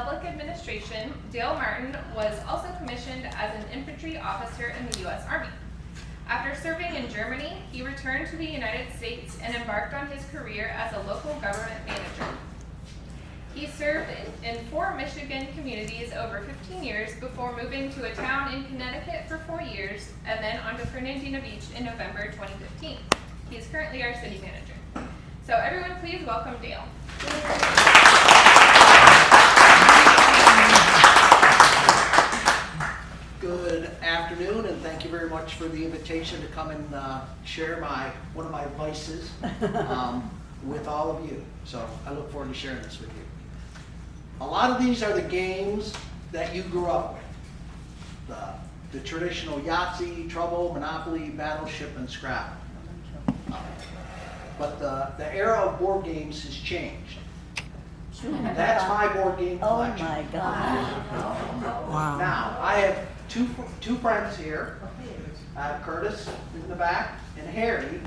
Public Administration, Dale Martin was also commissioned as an infantry officer in the U.S. Army. After serving in Germany, he returned to the United States and embarked on his career as a local government manager. He served in 4 Michigan communities over 15 years before moving to a town in Connecticut for 4 years and then on to Fernandina Beach in November 2015. He is currently our city manager. So everyone please welcome Dale. Good afternoon, and thank you very much for the invitation to come and share one of my vices with all of you. So I look forward to sharing this with you. A lot of these are the games that you grew up with. The traditional Yahtzee, Trouble, Monopoly, Battleship, and Scrabble. But the era of board games has changed. That's my board game collection. Oh my gosh. Wow. Now, I have two friends here. I have Curtis in the back and Harry.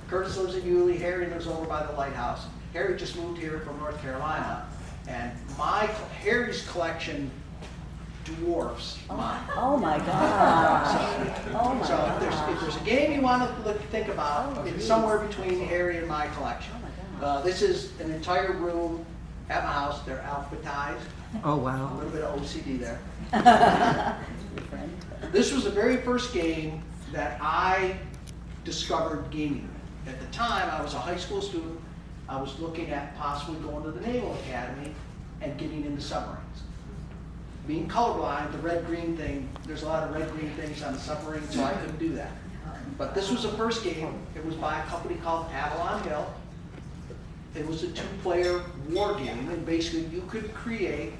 Curtis lives in Yulee, Harry lives over by the lighthouse. Harry just moved here from North Carolina. And Harry's collection dwarfs mine. Oh my gosh. Oh my So gosh. if there's a game you want to think about, it's somewhere between Harry and my collection. This is an entire room at my house. They're alphabetized. Oh, A wow. little bit of OCD there. This was the very first game that I discovered gaming. At the time, I was a high school student. I was looking at possibly going to the Naval Academy and getting into submarines. Being colorblind, the red-green thing, there's a lot of red-green things on the submarine, so I couldn't do that. But this was the first game. It was by a company called Avalon Hill. It was a 2-player war game, and basically you could create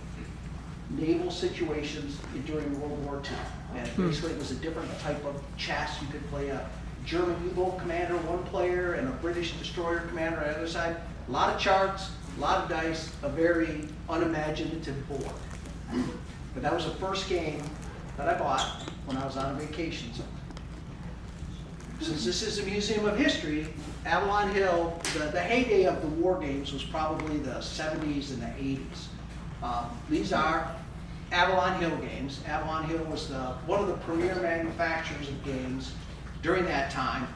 naval situations during World War II. And basically it was a different type of chess. You could play a German U-boat commander, one player, and a British destroyer commander on the other side. A lot of charts, a lot of dice, a very unimaginative board. But that was the first game that I bought when I was on vacation. Since this is a museum of history, Avalon Hill, the heyday of the war games was probably the 70s and the 80s. These are Avalon Hill games. Avalon Hill was one of the premier manufacturers of games during that time.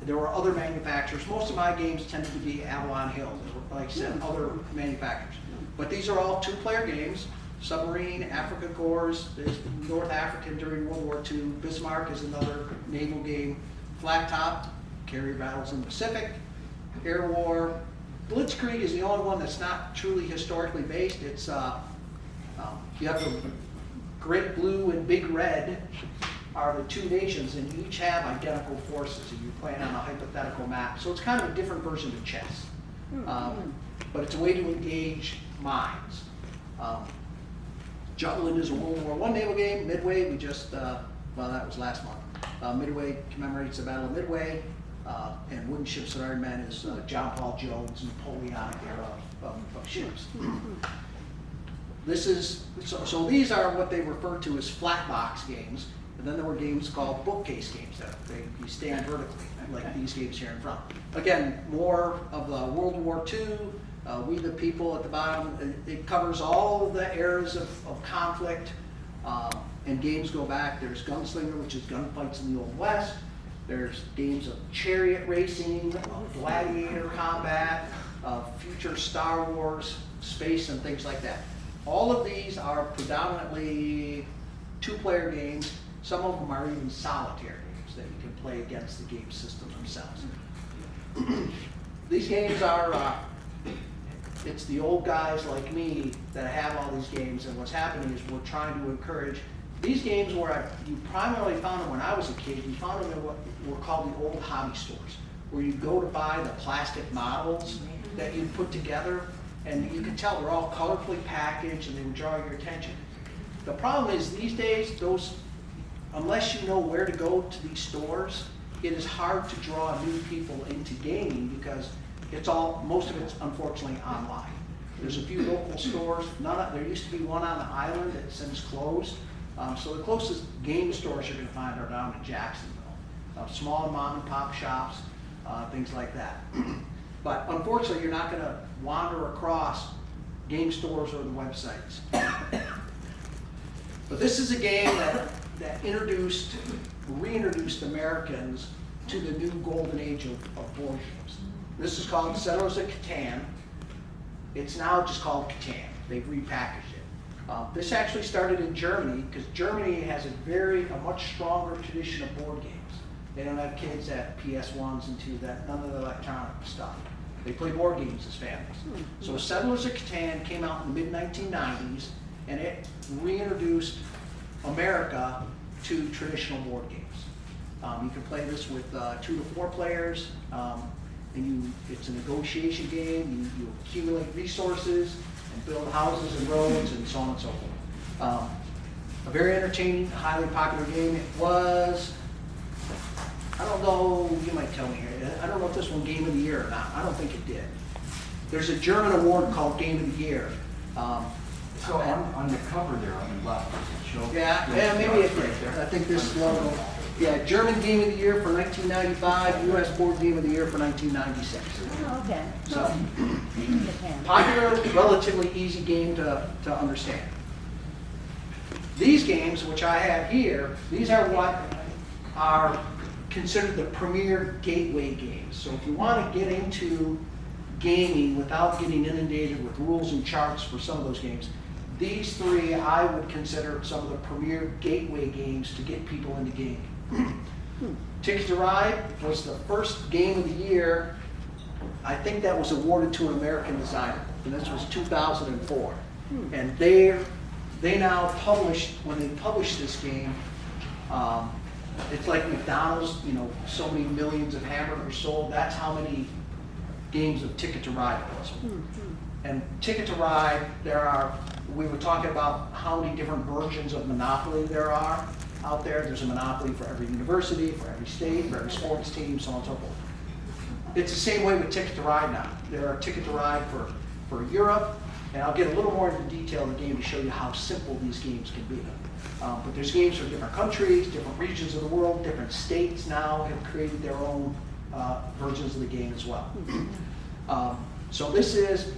There were other manufacturers. Most of my games tended to be Avalon Hill. There were, like I said, other manufacturers. But these are all 2-player games. Submarine, Africa Corps, there's North African during World War II. Bismarck is another naval game. Flat Top, carrier battles in the Pacific. Air War. Blitzkrieg is the only one that's not truly historically based. It's you have the Great Blue and Big Red are the 2 nations, and you each have identical forces, and you're playing on a hypothetical map. So it's kind of a different version of chess. But it's a way to engage minds. Jutland is a World War I naval game. Midway, we just, well, that was last month. Midway commemorates the Battle of Midway. And Wooden Ships and Iron Men is John Paul Jones' Napoleonic era of ships. This is, so these are what they refer to as flat box games. And then there were games called bookcase games that you stand vertically, like these games here in front. Again, more of the World War II, We the People at the bottom. It covers all of the eras of conflict, and games go back. There's Gunslinger, which is gunfights in the Old West. There's games of chariot racing, of gladiator combat, of future Star Wars, space, and things like that. All of these are predominantly 2-player games. Some of them are even solitaire games that you can play against the game system themselves. These games are, it's the old guys like me that have all these games, and what's happening is we're trying to encourage these games where you primarily found them when I was a kid. You found them in what were called the old hobby stores, where you go to buy the plastic models that you put together, and you can tell they're all colorfully packaged and they would draw your attention. The problem is these days, unless you know where to go to these stores, it is hard to draw new people into gaming because most of it's unfortunately online. There's a few local stores. There used to be one on the island that since closed. So the closest game stores you're going to find are down in Jacksonville. Small mom and pop shops, things like that. But unfortunately, you're not going to wander across game stores or the websites. But this is a game that reintroduced Americans to the new golden age of board games. This is called Settlers of Catan. It's now just called Catan. They've repackaged it. This actually started in Germany because Germany has a much stronger tradition of board games. They don't have kids at PS1s and 2s, none of the electronic stuff. They play board games as families. So Settlers of Catan came out in the mid-1990s, and it reintroduced America to traditional board games. You can play this with 2 to 4 players, and it's a negotiation game. You accumulate resources and build houses and roads and so on and so forth. A very entertaining, highly popular game. It was, I don't know, you might tell me here, I don't know if this won Game of the Year or not. I don't think it did. There's a German award called Game of the Year. So on the cover there on the left, does it show? Yeah, maybe it did. I think this logo. Yeah, German Game of the Year for 1995, U.S. Board Game of the Year for 1996. Oh, okay. So, popular, relatively easy game to understand. These games, which I have here, these are what are considered the premier gateway games. So if you want to get into gaming without getting inundated with rules and charts for some of those games, these 3 I would consider some of the premier gateway games to get people into gaming. Ticket to Ride was the first game of the year. I think that was awarded to an American designer, and this was 2004. And they now published, when they published this game, it's like McDonald's, so many millions of hamburgers sold. That's how many games of Ticket to Ride it was. And Ticket to Ride, we were talking about how many different versions of Monopoly there are out there. There's a Monopoly for every university, for every state, for every sports team, so on and so forth. It's the same way with Ticket to Ride now. There are Ticket to Ride for Europe, and I'll get a little more into detail in the game to show you how simple these games can be. But there's games for different countries, different regions of the world, different states now have created their own versions of the game as well. So this is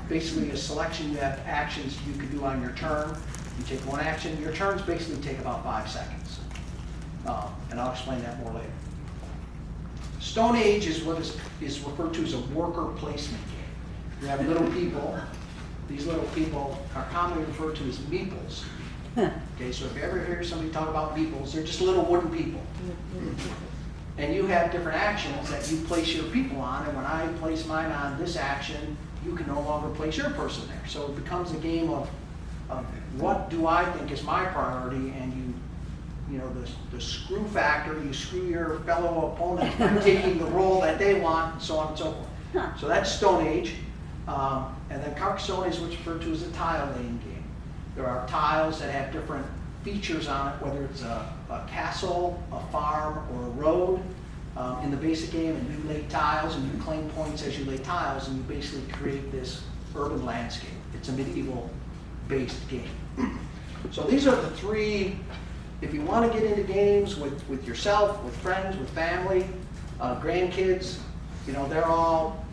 basically a selection. You have actions you can do on your turn. You take one action. Your turns basically take about 5 seconds. And I'll explain that more later. Stone Age is what is referred to as a worker placement game. You have little people. These little people are commonly referred to as meeples. Okay, so if you ever hear somebody talk about meeples, they're just little wooden people. And you have different actions that you place your people on, and when I place mine on this action, you can no longer place your person there. So it becomes a game of what do I think is my priority, and the screw factor, you screw your fellow opponent by taking the role that they want, and so on and so forth. So that's Stone Age. And then Carcassonne is what's referred to as a tile laying game. There are tiles that have different features on it, whether it's a castle, a farm, or a road. In the basic game, and you lay tiles, and you claim points as you lay tiles, and you basically create this urban landscape. It's a medieval-based game. So these are the 3, if you want to get into games with yourself, with friends, with family, grandkids, they're all,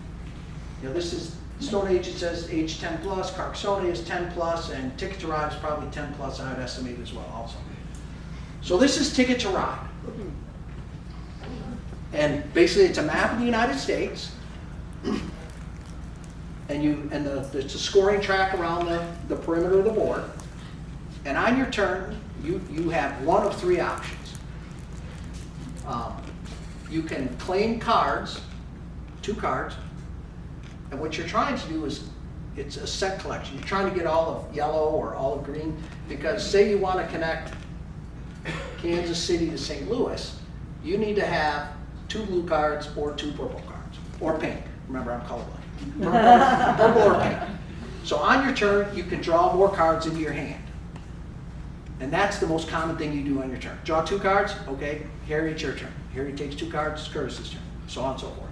this is Stone Age, it says age 10 plus, Carcassonne is 10 plus, and Ticket to Ride is probably 10 plus, I would estimate as well also. So this is Ticket to Ride. And basically it's a map of the United States, and it's a scoring track around the perimeter of the board. And on your turn, you have one of 3 options. You can claim cards, 2 cards, and what you're trying to do is, it's a set collection. You're trying to get all of yellow or all of green, because say you want to connect Kansas City to St. Louis, you need to have 2 blue cards or 2 purple cards, or pink. Remember, I'm colorblind. Purple or pink. So on your turn, you can draw more cards into your hand. And that's the most common thing you do on your turn. Draw 2 cards, okay, Harry, it's your turn. Harry takes 2 cards, it's Curtis's turn, so on and so forth.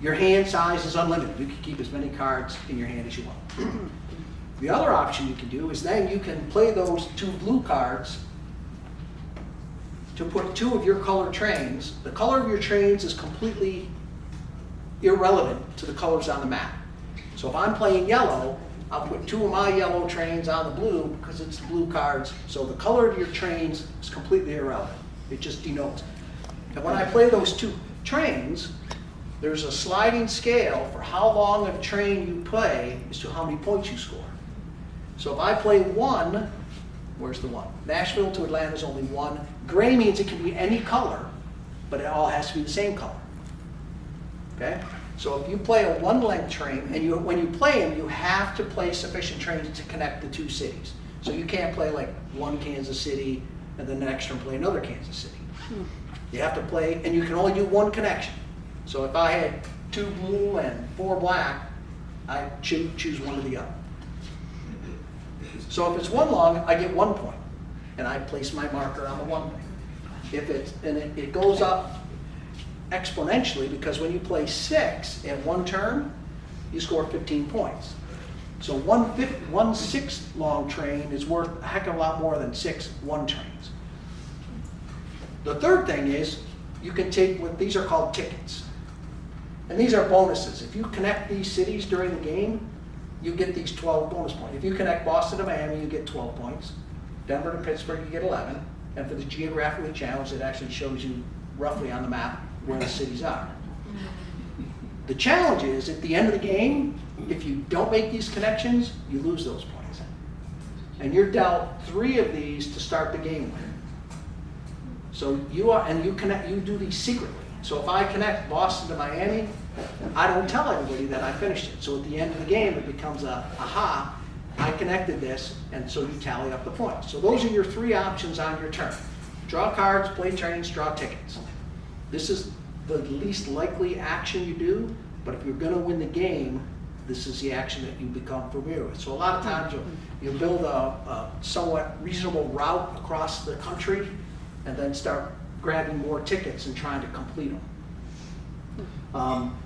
Your hand size is unlimited. You can keep as many cards in your hand as you want. The other option you can do is then you can play those 2 blue cards to put 2 of your color trains. The color of your trains is completely irrelevant to the colors on the map. So if I'm playing yellow, I'll put 2 of my yellow trains on the blue because it's the blue cards. So the color of your trains is completely irrelevant. It just denotes. And when I play those 2 trains, there's a sliding scale for how long of a train you play as to how many points you score. So if I play 1, where's the 1? Nashville to Atlanta is only 1. Gray means it can be any color, but it all has to be the same color. Okay? So if you play a 1-length train, and when you play them, you have to play sufficient trains to connect the 2 cities. So you can't play like 1 Kansas City and then the next turn play another Kansas City. You have to play, and you can only do 1 connection. So if I had 2 blue and 4 black, I choose one or the other. So if it's 1 long, I get 1 point, and I place my marker on the 1 point. It goes up exponentially because when you play 6 in 1 turn, you score 15 points. So 1 6 long train is worth a heck of a lot more than 6 1 trains. The third thing is you can take what these are called tickets. And these are bonuses. If you connect these cities during the game, you get these 12 bonus points. If you connect Boston to Miami, you get 12 points. Denver to Pittsburgh, you get 11. And for the geographically challenged, it actually shows you roughly on the map where the cities are. The challenge is, at the end of the game, if you don't make these connections, you lose those points. And you're dealt 3 of these to start the game with. So you do these secretly. So if I connect Boston to Miami, I don't tell everybody that I finished it. So at the end of the game, it becomes aha, I connected this, and so you tally up the points. So those are your 3 options on your turn. Draw cards, play trains, draw tickets. This is the least likely action you do, but if you're gonna win the game, this is the action that you become familiar with. So a lot of times you'll build a somewhat reasonable route across the country and then start grabbing more tickets and trying to complete them.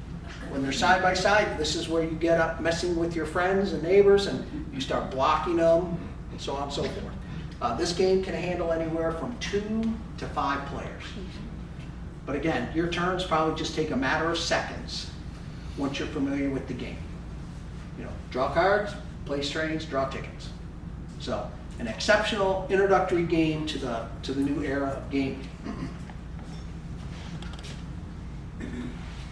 When they're side by side, this is where you get up messing with your friends and neighbors and you start blocking them and so on and so forth. This game can handle anywhere from 2 to 5 players. But again, your turns probably just take a matter of seconds once you're familiar with the game. Draw cards, play trains, draw tickets. So, an exceptional introductory game to the new era of gaming.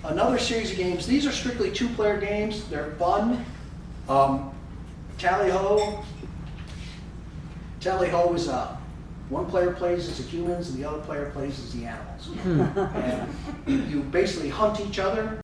Another series of games, these are strictly 2-player games. They're fun. Tally-ho. Tally-ho is one player plays as the humans and the other player plays as the animals. And you basically hunt each other